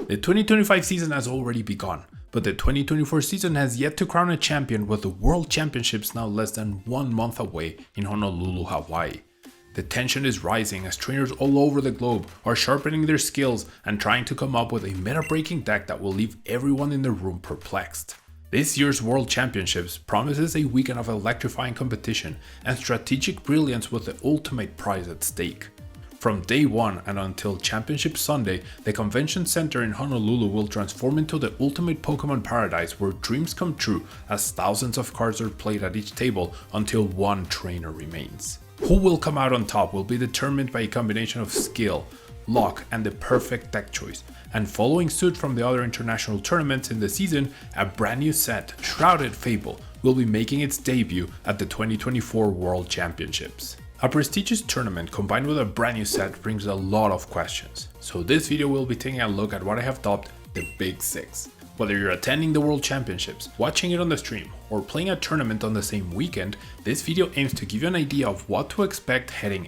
The 2025 season has already begun, but the 2024 season has yet to crown a champion, with the World Championships now less than 1 month away in Honolulu, Hawaii. The tension is rising as trainers all over the globe are sharpening their skills and trying to come up with a meta-breaking deck that will leave everyone in the room perplexed. This year's World Championships promises a weekend of electrifying competition and strategic brilliance, with the ultimate prize at stake. From day one and until Championship Sunday, the Convention Center in Honolulu will transform into the ultimate Pokemon paradise, where dreams come true as thousands of cards are played at each table until one trainer remains. Who will come out on top will be determined by a combination of skill, luck, and the perfect deck choice. And following suit from the other international tournaments in the season, a brand new set, Shrouded Fable, will be making its debut at the 2024 World Championships. A prestigious tournament combined with a brand new set brings a lot of questions, so this video will be taking a look at what I have dubbed the Big Six. Whether you're attending the World Championships, watching it on the stream, or playing a tournament on the same weekend, this video aims to give you an idea of what to expect heading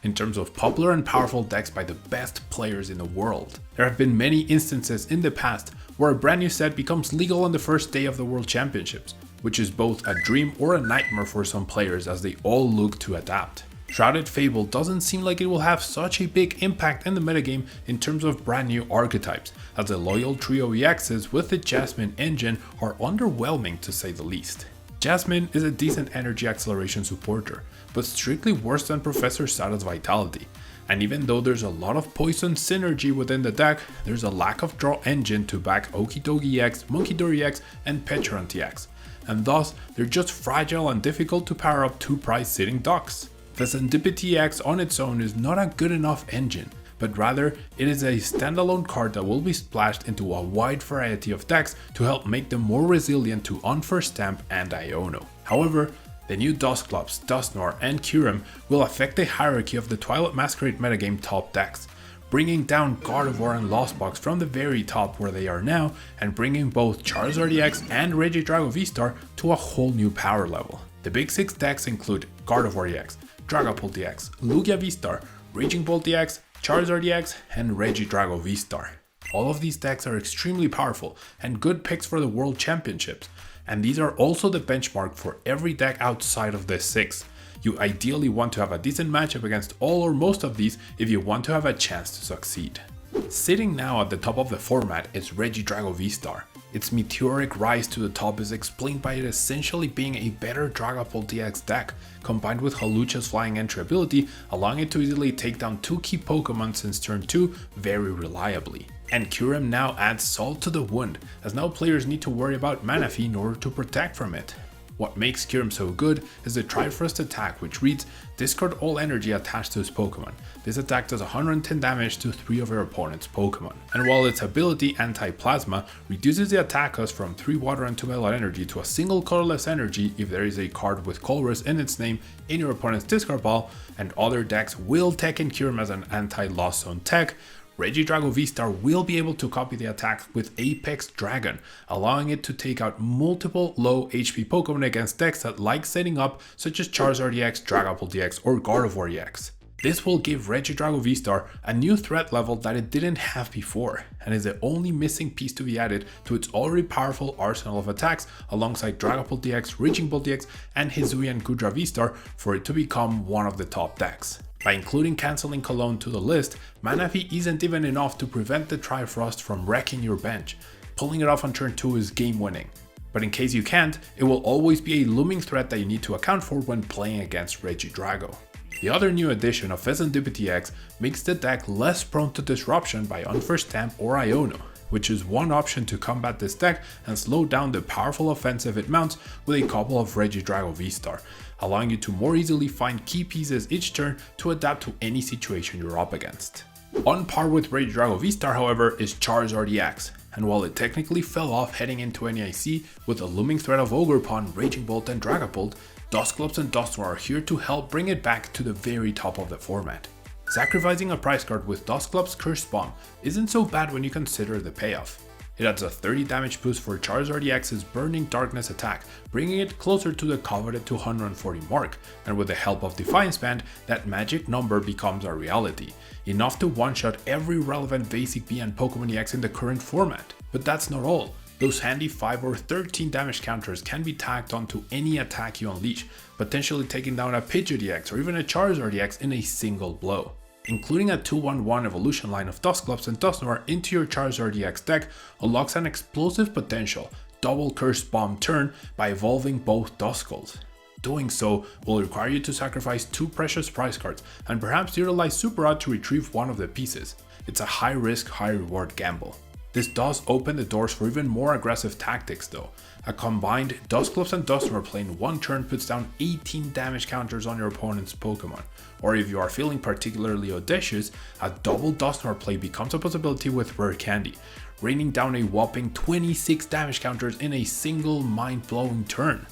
in terms of popular and powerful decks by the best players in the world. There have been many instances in the past where a brand new set becomes legal on the first day of the World Championships, which is both a dream or a nightmare for some players as they all look to adapt. Shrouded Fable doesn't seem like it will have such a big impact in the metagame in terms of brand new archetypes, as the loyal trio EXs with the Jasmine engine are underwhelming to say the least. Jasmine is a decent energy acceleration supporter, but strictly worse than Professor Sada's vitality. And even though there's a lot of poison synergy within the deck, there's a lack of draw engine to back Okidogi EX, Monkidori EX, and Pecharunt EX, and thus they're just fragile and difficult to power up 2 prize-sitting ducks. Versatility EX on its own is not a good enough engine, but rather it is a standalone card that will be splashed into a wide variety of decks to help make them more resilient to Unfirst Stamp and Iono. However, the new Dusclops, Dusknoir, and Kyurem will affect the hierarchy of the Twilight Masquerade metagame top decks, bringing down Gardevoir and Lost Box from the very top where they are now, and bringing both Charizard EX and Regidrago VSTAR to a whole new power level. The Big Six decks include Gardevoir EX, Dragapult EX, Lugia VSTAR, Regidrago EX, Charizard EX, and Regidrago VSTAR. All of these decks are extremely powerful and good picks for the World Championships, and these are also the benchmark for every deck outside of the 6. You ideally want to have a decent matchup against all or most of these if you want to have a chance to succeed. Sitting now at the top of the format is Regidrago VSTAR. Its meteoric rise to the top is explained by it essentially being a better Dragapult EX deck, combined with Hawlucha's flying entry ability, allowing it to easily take down 2 key Pokemon since turn 2 very reliably. And Kyurem now adds salt to the wound, as now players need to worry about Manaphy in order to protect from it. What makes Kyurem so good is the Trifrost attack, which reads, discard all energy attached to his Pokemon. This attack does 110 damage to 3 of your opponent's Pokemon. And while its ability Anti-Plasma reduces the attack cost from 3 water and 2 metal energy to a single colorless energy if there is a card with Colress in its name in your opponent's discard pile, and other decks will tech in Kyurem as an anti-lost zone tech, Regidrago VSTAR will be able to copy the attack with Apex Dragon, allowing it to take out multiple low HP Pokemon against decks that like setting up, such as Charizard EX, Dragapult EX, or Gardevoir EX. This will give Regidrago VSTAR a new threat level that it didn't have before, and is the only missing piece to be added to its already powerful arsenal of attacks alongside Dragapult EX, Regidrago EX, and Hisuian Goodra VSTAR for it to become one of the top decks. By including Canceling Cologne to the list, Manaphy isn't even enough to prevent the Trifrost from wrecking your bench. Pulling it off on turn 2 is game winning. But in case you can't, it will always be a looming threat that you need to account for when playing against Regidrago. The other new addition of Versatility EX makes the deck less prone to disruption by Unfirst Stamp or Iono, which is one option to combat this deck and slow down the powerful offensive it mounts with a couple of Regidrago VSTAR, allowing you to more easily find key pieces each turn to adapt to any situation you're up against. On par with Regidrago VSTAR, however, is Charizard EX, and while it technically fell off heading into NEIC with the looming threat of Ogerpon, Raging Bolt, and Dragapult, Dusclops and Dusknoir are here to help bring it back to the very top of the format. Sacrificing a prize card with Dusclops Curse Bomb isn't so bad when you consider the payoff. It adds a 30 damage boost for Charizard EX's Burning Darkness attack, bringing it closer to the coveted 240 mark, and with the help of Defiance Band, that magic number becomes a reality, enough to one-shot every relevant basic B and Pokemon EX in the current format. But that's not all. Those handy 5 or 13 damage counters can be tagged onto any attack you unleash, potentially taking down a Pidgeot EX or even a Charizard EX in a single blow. Including a 2-1-1 evolution line of Dusclops and Dusknoir into your Charizard EX deck unlocks an explosive potential double Curse Bomb turn by evolving both Duskulls. Doing so will require you to sacrifice 2 precious prize cards and perhaps utilize Super Rod to retrieve one of the pieces. It's a high risk, high reward gamble. This does open the doors for even more aggressive tactics though. A combined Dusclops and Dusknoir play in one turn puts down 18 damage counters on your opponent's Pokemon. Or if you are feeling particularly audacious, a double Dusknoir play becomes a possibility with Rare Candy, raining down a whopping 26 damage counters in a single mind-blowing turn.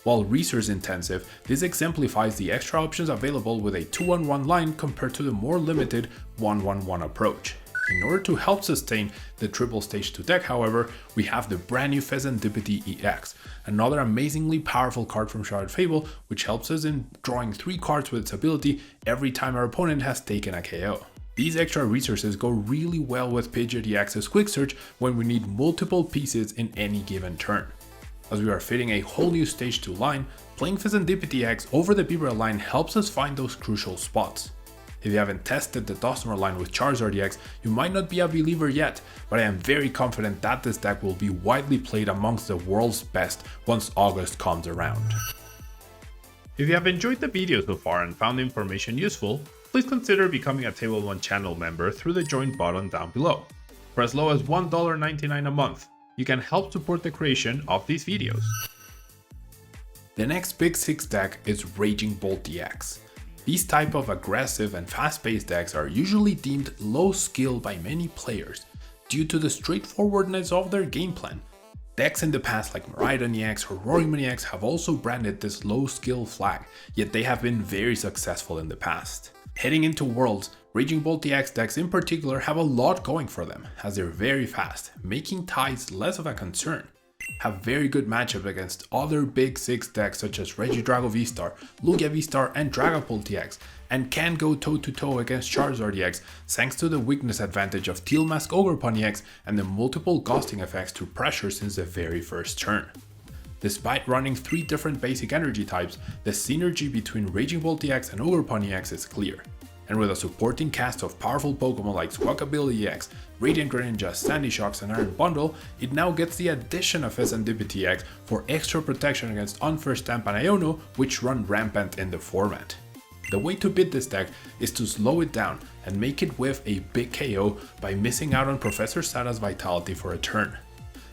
While resource intensive, this exemplifies the extra options available with a 2-1-1 line compared to the more limited 1-1-1 approach. In order to help sustain the triple stage 2 deck, however, we have the brand new Versatility EX, another amazingly powerful card from Shrouded Fable, which helps us in drawing 3 cards with its ability every time our opponent has taken a KO. These extra resources go really well with Pidgeot EX's Quick Search when we need multiple pieces in any given turn. As we are fitting a whole new stage 2 line, playing Versatility EX over the Bibra line helps us find those crucial spots. If you haven't tested the Dusknoir line with Charizard EX, you might not be a believer yet, but I am very confident that this deck will be widely played amongst the world's best once August comes around. If you have enjoyed the video so far and found the information useful, please consider becoming a tablemon channel member through the join button down below. For as low as $1.99 a month, you can help support the creation of these videos. The next Big 6 deck is Dragapult EX. These type of aggressive and fast-paced decks are usually deemed low skill by many players due to the straightforwardness of their game plan. Decks in the past like Miraidon EX or Roaringman EX have also branded this low skill flag, yet they have been very successful in the past. Heading into Worlds, Dragapult EX decks in particular have a lot going for them, as they're very fast, making ties less of a concern. Have very good matchup against other Big 6 decks such as Regidrago VSTAR, Lugia VSTAR and Dragapult EX, and can go toe to toe against Charizard EX thanks to the weakness advantage of Teal Mask Ogerpon EX and the multiple ghosting effects to pressure since the very first turn. Despite running 3 different basic energy types, the synergy between Dragapult EX and Ogerpon EX is clear. And with a supporting cast of powerful Pokemon like Squawkabilly EX, Radiant Greninja, Sandy Shocks and Iron Bundle, it now gets the addition of Versatility EX for extra protection against Unfair Stamp and Iono, which run rampant in the format. The way to beat this deck is to slow it down and make it whiff a big KO by missing out on Professor Sada's Vitality for a turn.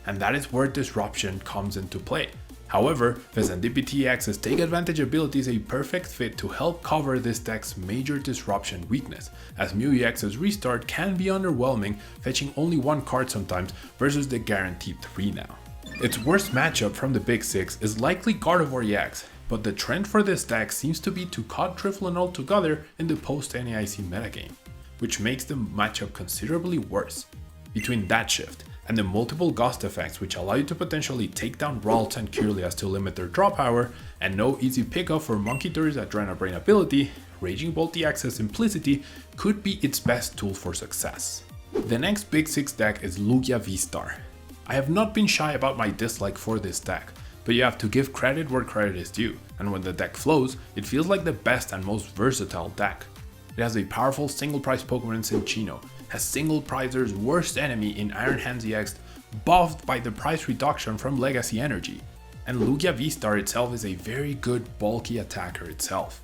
And that is where Disruption comes into play. However, Versatility EX's Take Advantage ability is a perfect fit to help cover this deck's major disruption weakness, as Mew EX's Restart can be underwhelming, fetching only 1 card sometimes versus the guaranteed 3 now. Its worst matchup from the Big 6 is likely Gardevoir EX, but the trend for this deck seems to be to cut Drifloon altogether in the post-NAIC metagame, which makes the matchup considerably worse. Between that shift, and the multiple ghost effects which allow you to potentially take down Ralts and Kirlias to limit their draw power, and no easy pickup for Monkeydora's Adrena Brain ability, Dragapult EX's simplicity could be its best tool for success. The next Big 6 deck is Lugia VSTAR. I have not been shy about my dislike for this deck, but you have to give credit where credit is due, and when the deck flows, it feels like the best and most versatile deck. It has a powerful single prize Pokemon in Cinccino, has single prizer's worst enemy in Iron Hands EX, buffed by the price reduction from Legacy Energy, and Lugia VSTAR itself is a very good bulky attacker itself.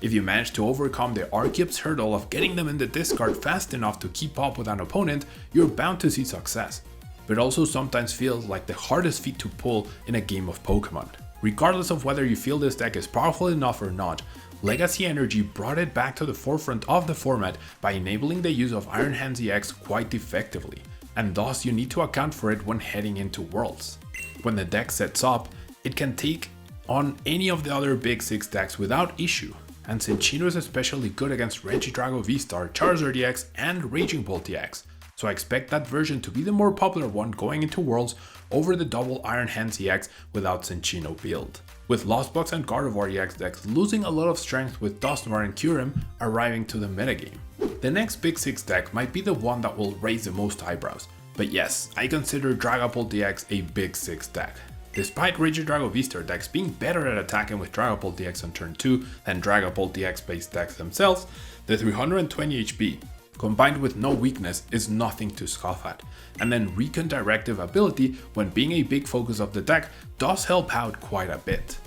If you manage to overcome the Archeop's hurdle of getting them in the discard fast enough to keep up with an opponent, you're bound to see success, but it also sometimes feels like the hardest feat to pull in a game of Pokemon. Regardless of whether you feel this deck is powerful enough or not, Legacy Energy brought it back to the forefront of the format by enabling the use of Iron Hands EX quite effectively, and thus you need to account for it when heading into Worlds. When the deck sets up, it can take on any of the other Big 6 decks without issue, and Cinccino is especially good against Regidrago VSTAR, Charizard EX and Dragapult EX, so I expect that version to be the more popular one going into Worlds over the double Iron Hands EX without Cinccino build. With Lost Box and Gardevoir EX decks losing a lot of strength with Dusknoir and Kyurem arriving to the metagame. The next Big 6 deck might be the one that will raise the most eyebrows, but yes, I consider Dragapult EX a Big 6 deck. Despite Regidrago VSTAR decks being better at attacking with Dragapult EX on turn 2 than Dragapult EX based decks themselves, the 320 HP, combined with no weakness, is nothing to scoff at, and then Recon Directive ability, when being a big focus of the deck, does help out quite a bit.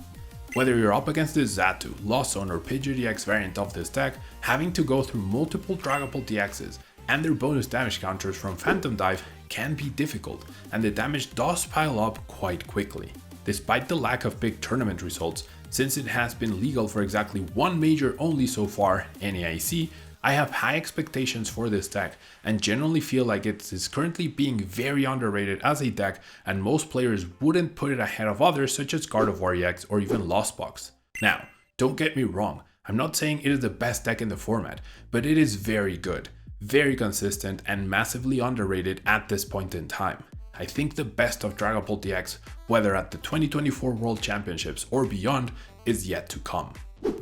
Whether you're up against the Xatu, Lost Zone or Pidgeot EX variant of this deck, having to go through multiple Dragapult EXs and their bonus damage counters from Phantom Dive can be difficult, and the damage does pile up quite quickly. Despite the lack of big tournament results, since it has been legal for exactly one major only so far, NAIC, I have high expectations for this deck and generally feel like it is currently being very underrated as a deck, and most players wouldn't put it ahead of others such as Gardevoir EX or even Lost Box. Now, don't get me wrong, I'm not saying it is the best deck in the format, but it is very good, very consistent and massively underrated at this point in time. I think the best of Dragapult EX, whether at the 2024 World Championships or beyond, is yet to come.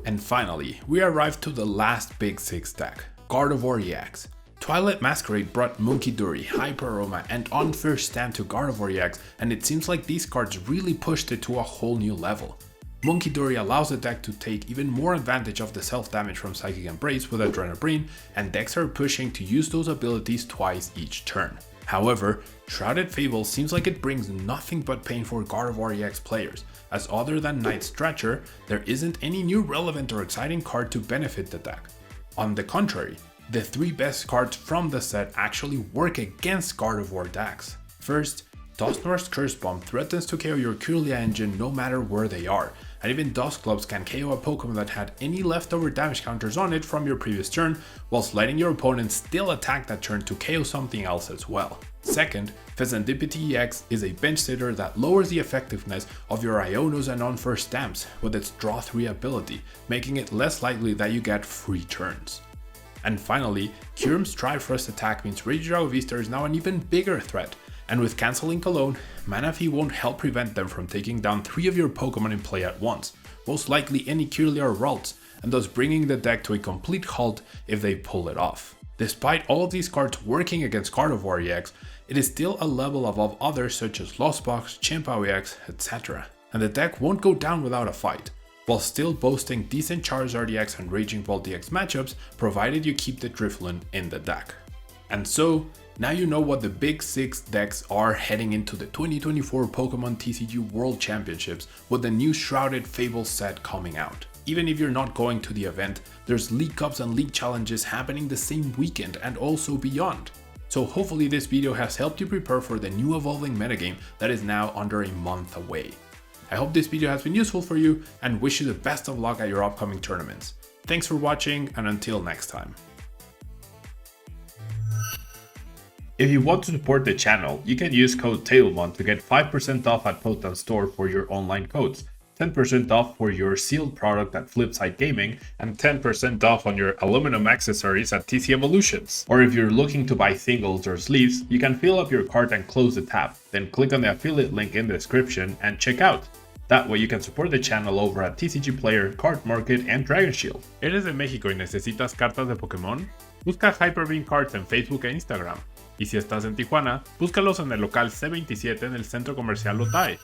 And finally, we arrived to the last Big 6 deck, Gardevoir EX. Twilight Masquerade brought Munkidori, Hyper Aroma and Unfair Stand to Gardevoir EX, and it seems like these cards really pushed it to a whole new level. Munkidori allows the deck to take even more advantage of the self-damage from Psychic Embrace with Adrenaline, and decks are pushing to use those abilities twice each turn. However, Shrouded Fable seems like it brings nothing but pain for Gardevoir EX players, as other than Night Stretcher, there isn't any new relevant or exciting card to benefit the deck. On the contrary, the 3 best cards from the set actually work against Gardevoir decks. First, Dusknoir's Curse Bomb threatens to KO your Kirlia engine no matter where they are, and even Dusclops can KO a Pokemon that had any leftover damage counters on it from your previous turn, whilst letting your opponent still attack that turn to KO something else as well. Second, Pheasantipity EX is a bench sitter that lowers the effectiveness of your Ionos and Unfair Stamps with its Draw 3 ability, making it less likely that you get free turns. And finally, Kyurem's Triforce attack means Regidrago VSTAR is now an even bigger threat, and with Canceling alone, Manaphy won't help prevent them from taking down 3 of your Pokemon in play at once, most likely any Kirlia or Ralts, and thus bringing the deck to a complete halt if they pull it off. Despite all of these cards working against Gardevoir EX, it is still a level above others such as Lost Box, Chien-Pao EX, etc. And the deck won't go down without a fight, while still boasting decent Charizard EX and Raging Bolt EX matchups provided you keep the Drifloon in the deck. And so, now you know what the Big 6 decks are heading into the 2024 Pokemon TCG World Championships with the new Shrouded Fable set coming out. Even if you're not going to the event, there's League Cups and League Challenges happening the same weekend and also beyond. So hopefully this video has helped you prepare for the new evolving metagame that is now under a month away. I hope this video has been useful for you and wish you the best of luck at your upcoming tournaments. Thanks for watching, and until next time. If you want to support the channel, you can use code tablemon to get 5% off at Potent Store for your online codes, 10% off for your sealed product at Flipside Gaming, and 10% off on your aluminum accessories at TC Evolutions. Or if you're looking to buy singles or sleeves, you can fill up your cart and close the tab, then click on the affiliate link in the description and check out. That way you can support the channel over at TCG Player, Card Market, and Dragon Shield. ¿Eres de México y necesitas cartas de Pokémon? Busca Hyperbeam Cards en Facebook e Instagram. Y si estás en Tijuana, búscalos en el local C27 en el Centro Comercial Otay.